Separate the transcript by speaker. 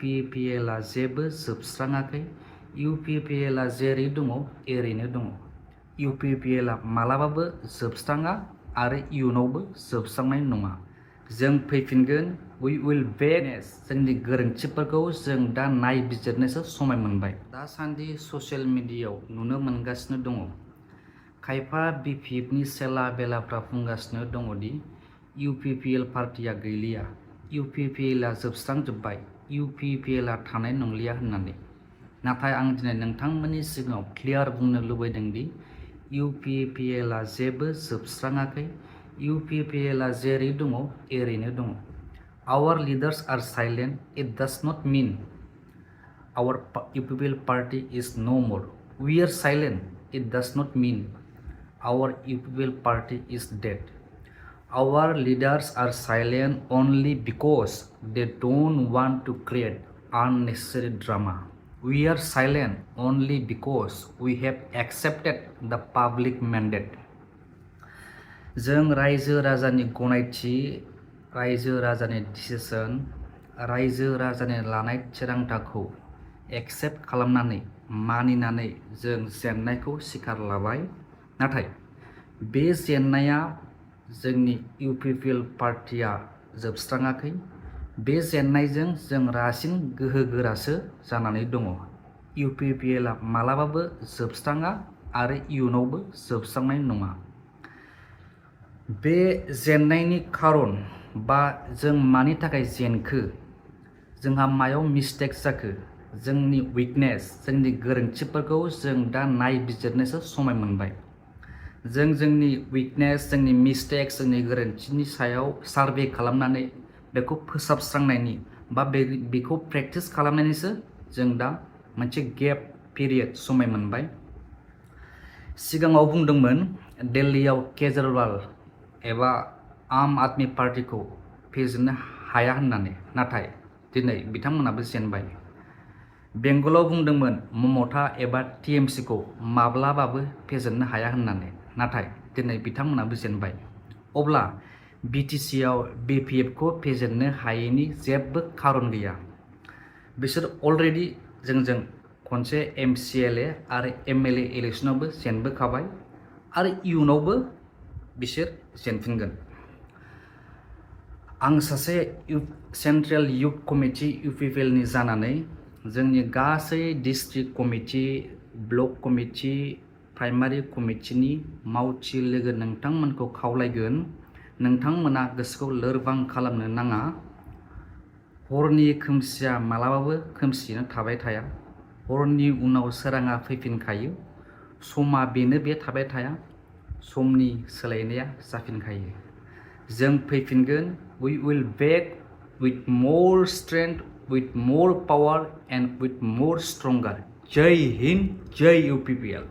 Speaker 1: UPPL आ जेबो जोबस्राङाखै UPPL आ जेरै दङ एरैनो दङ UPPL आ मालाबाबो जोबस्राङा आरो इयुनावबो जोबस्रांनाय नङा जों फैफिनगोन we will back जोंनि गोरोन्थिफोरखौ जों दा नायबिजिरनोसो समाय मोनबाय दासान्दि ससियेल मिडियायाव नुनो मोनगासिनो दङ खायफा BPFनि सेला बेलाफ्रा बुंगासिनो दङदि UPPL पार्टिया गैलिया UPPL आ जोबस्रांजोब्बाय UPPL आ थानाय नंलिया होननानै नाथाय आं दिनै नोंथांमोननि सिगाङाव क्लियार बुंनो लुबैदों दि UPPL आ जेबो जोबस्राङाखै UPPL आ जेरै दङ एरैनो दङ Our leaders are silent. It does not mean our UPPL party is no more. We are silent. It does not mean our UPPL party is dead. Our leaders are silent only because they don't want to create unnecessary drama. We are silent only because we have accepted the public mandate. जों रायजो राजानि गनायथि रायजो राजानि decision रायजो राजानि लानाय थिरांथाखौ एक्सेप्ट खालामनानै मानिनानै जों जेननायखौ स्वीकार लाबाय नाथाय बे जेननाया जोंनि UPPL पार्टिया जोबस्राङाखै बे जेननायजों जों रासिन गोहोगोरासो जानानै दङ UPPL आ मालाबाबो जोबस्राङा आरो इयुनावबो जोबस्रांनाय नङा बे जेननायनि खारन बा जों मानि थाखाय जेनखो जोंहा मायाव मिस्टेक जाखो जोंनि उइकनेस जोंनि गोरोन्थिफोरखौ जों दा नायबिजिरनोसो समाय मोनबाय जों जोंनि उइकनेस जोंनि मिस्टेक जोंनि गोरोन्थिनि सायाव सार्भे खालामनानै बेखौ फोसाबस्रांनायनि बा बेखौ प्रेक्टिस खालामनायनिसो जों दा मोनसे गेप पिरियड समाय मोनबाय सिगाङाव बुंदोंमोन दिल्लीयाव केजरीवाल एबा आम आदमी पार्टीखौ फेजेननो हाया होननानै नाथाय दिनै बिथांमोनाबो जेनबाय बेंगलाव बुंदोंमोन ममता एबा TMCखौ माब्लाबाबो फेजेननो हाया होननानै नाथाय दिनै बिथांमोनाबो जेनबाय अब्ला BTCआव BPFखौ फेजेननो हायैनि जेबो खारन गैया बिसोर अलरेडि जोंजों खनसे MCLA आरो MLA इलेक्सनावबो जेनबोखाबाय आरो इयुनावबो बिसोर जेनफिनगोन आं सासे सेन्ट्रेल इउथ कमिटि UPPL नि जानानै जोंनि गासै district committee block committee primary कमिटिनि मावथि लोगो नोंथांमोनखौ खावलायगोन नोंथांमोना गोसोखौ लोरबां खालामनो नाङा हरनि खोमसिया मालाबाबो खोमसियैनो थाबाय थाया हरनि उनाव सोराङा फैफिनखायो समा बेनो बे थाबाय थाया समनि सोलायनाया जाफिनखायो जों फैफिनगोन we will back with more strength with more power and with more stronger Jay Hind Jay UPPL